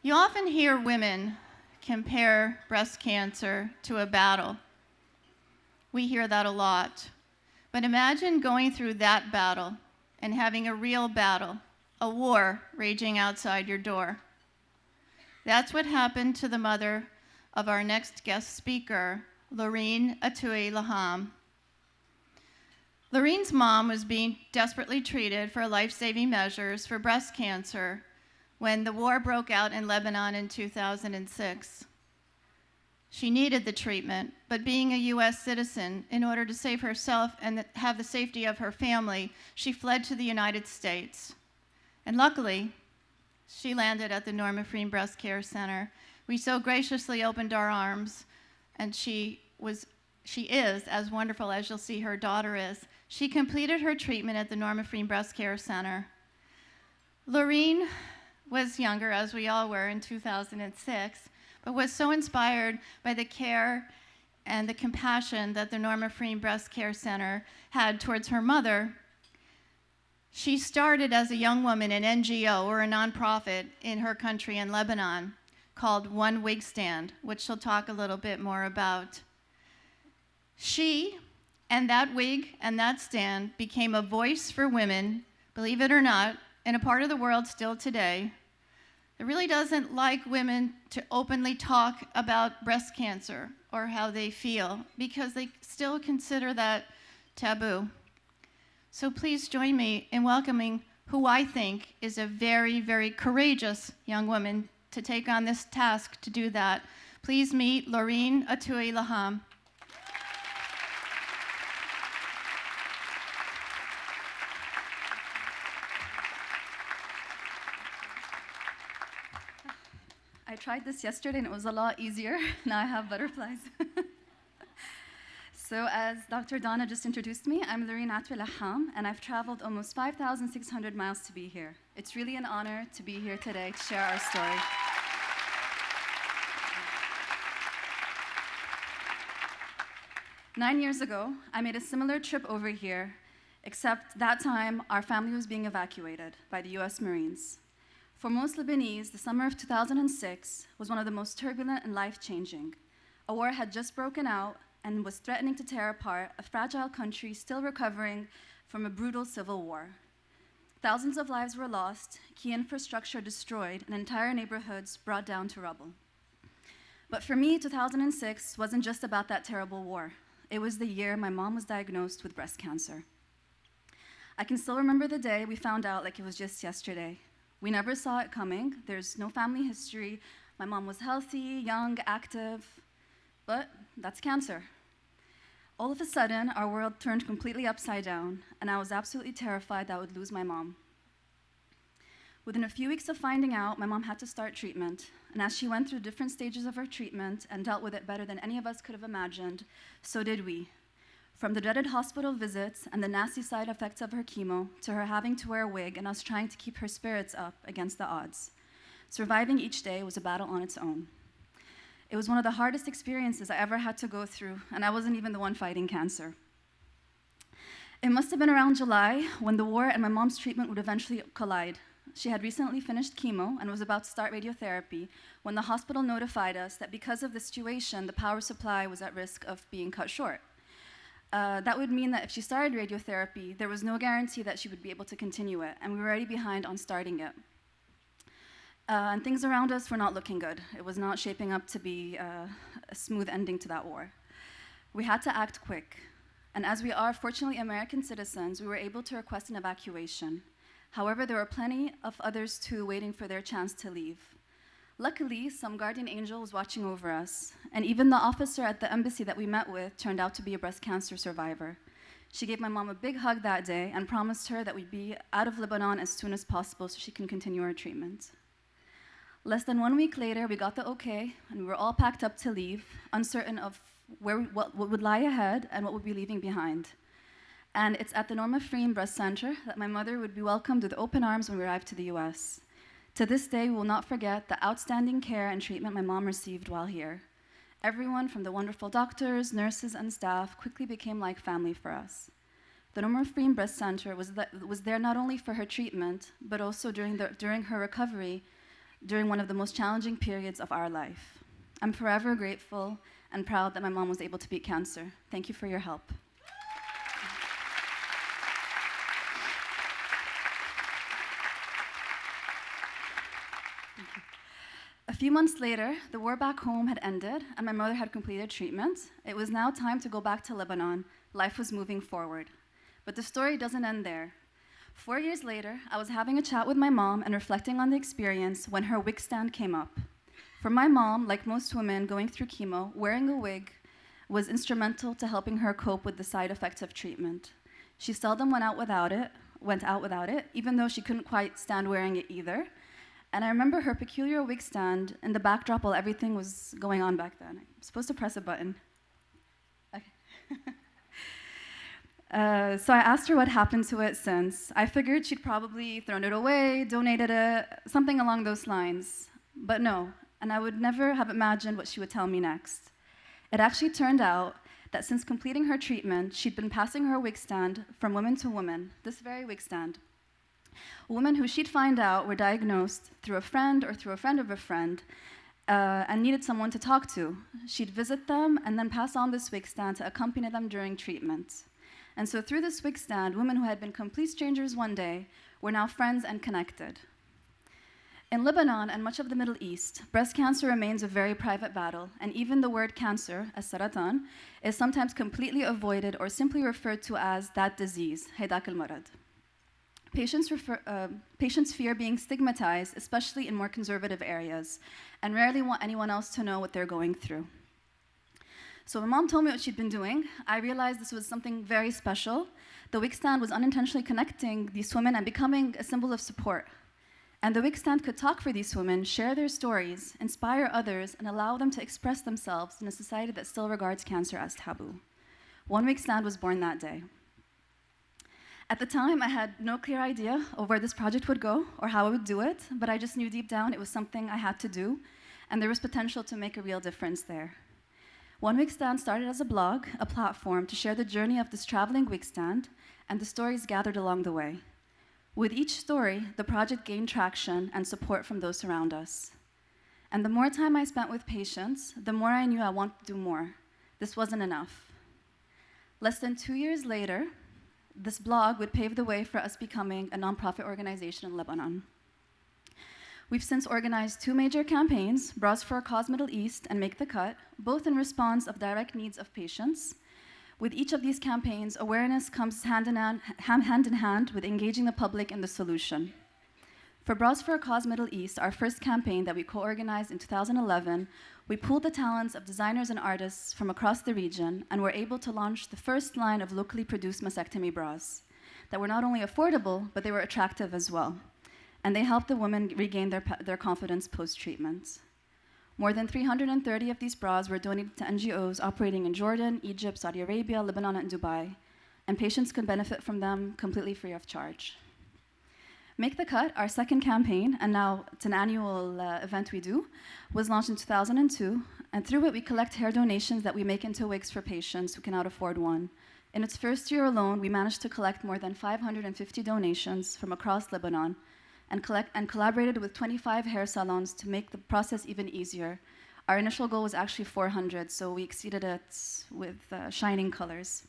You often hear women compare breast cancer to a battle. We hear that a lot. But imagine going through that battle and having a real battle, a war raging outside your door. That's what happened to the mother of our next guest speaker, Loryne Atoui-Laham. Loryne's mom was being desperately treated for life-saving measures for breast cancer when the war broke out in Lebanon in 2006. She needed the treatment, but being a US citizen, in order to save herself and have the safety of her family, she fled to the United States. And luckily, she landed at the Norma Pfriem Breast Care Center. We so graciously opened our arms, and she is as wonderful as you'll see her daughter is. She completed her treatment at the Norma Pfriem Breast Care Center. Loryne was younger, as we all were, in 2006, but was so inspired by the care and the compassion that the Norma Pfriem Breast Care Center had towards her mother. She started as a young woman an NGO, or a nonprofit, in her country in Lebanon called One Wig Stand, which she'll talk a little bit more about. She and that wig and that stand became a voice for women, believe it or not, in a part of the world still today that really doesn't like women to openly talk about breast cancer or how they feel, because they still consider that taboo. So please join me in welcoming who I think is a very, very courageous young woman to take on this task to do that. Please meet Loryne Atoui-Laham. I tried this yesterday and it was a lot easier. Now I have butterflies. So as Dr. Donna just introduced me, I'm Loryne Atoui-Laham, and I've traveled almost 5,600 miles to be here. It's really an honor to be here today to share our story. Nine years ago, I made a similar trip over here, except that time our family was being evacuated by the US Marines. For most Lebanese, the summer of 2006 was one of the most turbulent and life-changing. A war had just broken out and was threatening to tear apart a fragile country still recovering from a brutal civil war. Thousands of lives were lost, key infrastructure destroyed, and entire neighborhoods brought down to rubble. But for me, 2006 wasn't just about that terrible war. It was the year my mom was diagnosed with breast cancer. I can still remember the day we found out like it was just yesterday. We never saw it coming. There's no family history. My mom was healthy, young, active, but that's cancer. All of a sudden, our world turned completely upside down, and I was absolutely terrified that I would lose my mom. Within a few weeks of finding out, my mom had to start treatment, and as she went through different stages of her treatment and dealt with it better than any of us could have imagined, so did we. From the dreaded hospital visits and the nasty side effects of her chemo, to her having to wear a wig and us trying to keep her spirits up against the odds. Surviving each day was a battle on its own. It was one of the hardest experiences I ever had to go through, and I wasn't even the one fighting cancer. It must have been around July when the war and my mom's treatment would eventually collide. She had recently finished chemo and was about to start radiotherapy when the hospital notified us that because of the situation, the power supply was at risk of being cut short. That would mean that if she started radiotherapy, there was no guarantee that she would be able to continue it, and we were already behind on starting it. And things around us were not looking good. It was not shaping up to be a smooth ending to that war. We had to act quick, and as we are fortunately American citizens, we were able to request an evacuation. However, there were plenty of others too waiting for their chance to leave. Luckily, some guardian angel was watching over us, and even the officer at the embassy that we met with turned out to be a breast cancer survivor. She gave my mom a big hug that day and promised her that we'd be out of Lebanon as soon as possible so she can continue her treatment. Less than 1 week later, we got the okay, and we were all packed up to leave, uncertain of what would lie ahead and what we'd be leaving behind. And it's at the Norma Pfriem Breast Center that my mother would be welcomed with open arms when we arrived to the US. To this day, we will not forget the outstanding care and treatment my mom received while here. Everyone from the wonderful doctors, nurses, and staff quickly became like family for us. The Norma Pfriem Breast Center was there not only for her treatment, but also during her recovery during one of the most challenging periods of our life. I'm forever grateful and proud that my mom was able to beat cancer. Thank you for your help. A few months later, the war back home had ended and my mother had completed treatment. It was now time to go back to Lebanon. Life was moving forward. But the story doesn't end there. 4 years later, I was having a chat with my mom and reflecting on the experience when her wig stand came up. For my mom, like most women going through chemo, wearing a wig was instrumental to helping her cope with the side effects of treatment. She seldom went out without it, even though she couldn't quite stand wearing it either. And I remember her peculiar wig stand in the backdrop while everything was going on back then. I'm supposed to press a button. Okay. So I asked her what happened to it since. I figured she'd probably thrown it away, donated it, something along those lines. But no, and I would never have imagined what she would tell me next. It actually turned out that since completing her treatment, she'd been passing her wig stand from woman to woman, this very wig stand. Women who she'd find out were diagnosed through a friend or through a friend of a friend and needed someone to talk to. She'd visit them and then pass on this wig stand to accompany them during treatment. And so through this wig stand, women who had been complete strangers one day were now friends and connected. In Lebanon and much of the Middle East, breast cancer remains a very private battle, and even the word cancer, as-saratan, is sometimes completely avoided or simply referred to as that disease, هيداك المرض. Patients fear being stigmatized, especially in more conservative areas, and rarely want anyone else to know what they're going through. So when mom told me what she'd been doing, I realized this was something very special. The wig stand was unintentionally connecting these women and becoming a symbol of support. And the wig stand could talk for these women, share their stories, inspire others, and allow them to express themselves in a society that still regards cancer as taboo. One wig stand was born that day. At the time, I had no clear idea of where this project would go or how I would do it, but I just knew deep down it was something I had to do, and there was potential to make a real difference there. One Wig Stand started as a blog, a platform to share the journey of this traveling wig stand and the stories gathered along the way. With each story, the project gained traction and support from those around us. And the more time I spent with patients, the more I knew I wanted to do more. This wasn't enough. Less than 2 years later, this blog would pave the way for us becoming a nonprofit organization in Lebanon. We've since organized 2 major campaigns, Bras for a Cause Middle East and Make the Cut, both in response of direct needs of patients. With each of these campaigns, awareness comes hand in hand with engaging the public in the solution. For Bras for a Cause Middle East, our first campaign that we co-organized in 2011, we pooled the talents of designers and artists from across the region and were able to launch the first line of locally produced mastectomy bras that were not only affordable, but they were attractive as well. And they helped the women regain their confidence post-treatment. More than 330 of these bras were donated to NGOs operating in Jordan, Egypt, Saudi Arabia, Lebanon, and Dubai, and patients could benefit from them completely free of charge. Make the Cut, our second campaign, and now it's an annual event we do, was launched in 2002, and through it we collect hair donations that we make into wigs for patients who cannot afford one. In its first year alone, we managed to collect more than 550 donations from across Lebanon, and collaborated with 25 hair salons to make the process even easier. Our initial goal was actually 400, so we exceeded it with shining colors.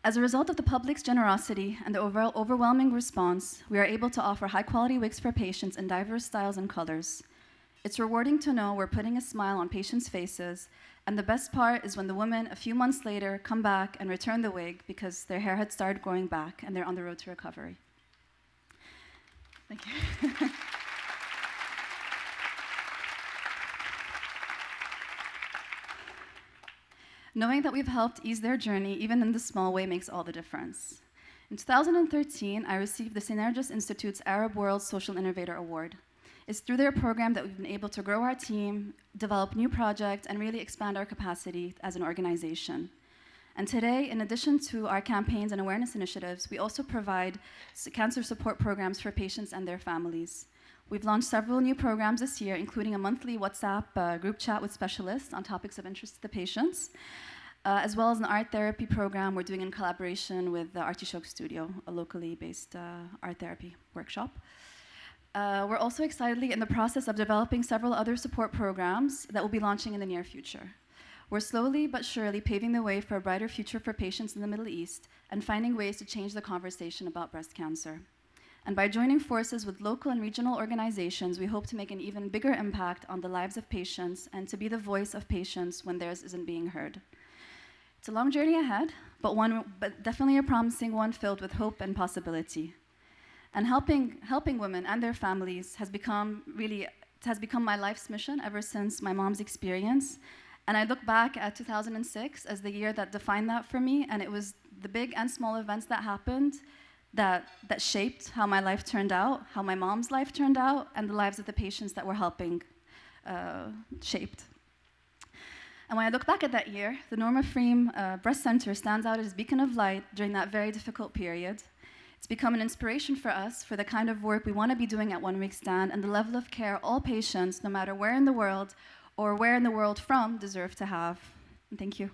As a result of the public's generosity and the overwhelming response, we are able to offer high-quality wigs for patients in diverse styles and colors. It's rewarding to know we're putting a smile on patients' faces, and the best part is when the women, a few months later, come back and return the wig because their hair had started growing back and they're on the road to recovery. Thank you. Knowing that we've helped ease their journey, even in this small way, makes all the difference. In 2013, I received the Synergis Institute's Arab World Social Innovator Award. It's through their program that we've been able to grow our team, develop new projects, and really expand our capacity as an organization. And today, in addition to our campaigns and awareness initiatives, we also provide cancer support programs for patients and their families. We've launched several new programs this year, including a monthly WhatsApp group chat with specialists on topics of interest to the patients, as well as an art therapy program we're doing in collaboration with the Artichoke Studio, a locally based art therapy workshop. We're also excitedly in the process of developing several other support programs that will be launching in the near future. We're slowly but surely paving the way for a brighter future for patients in the Middle East and finding ways to change the conversation about breast cancer. And by joining forces with local and regional organizations, we hope to make an even bigger impact on the lives of patients and to be the voice of patients when theirs isn't being heard. It's a long journey ahead, but definitely a promising one filled with hope and possibility. And helping women and their families has become my life's mission ever since my mom's experience. And I look back at 2006 as the year that defined that for me, and it was the big and small events that happened that shaped how my life turned out, how my mom's life turned out, and the lives of the patients that we're helping shaped. And when I look back at that year, the Norma Pfriem Breast Center stands out as a beacon of light during that very difficult period. It's become an inspiration for us for the kind of work we want to be doing at One Week Stand and the level of care all patients, no matter where in the world or where in the world from, deserve to have. And thank you.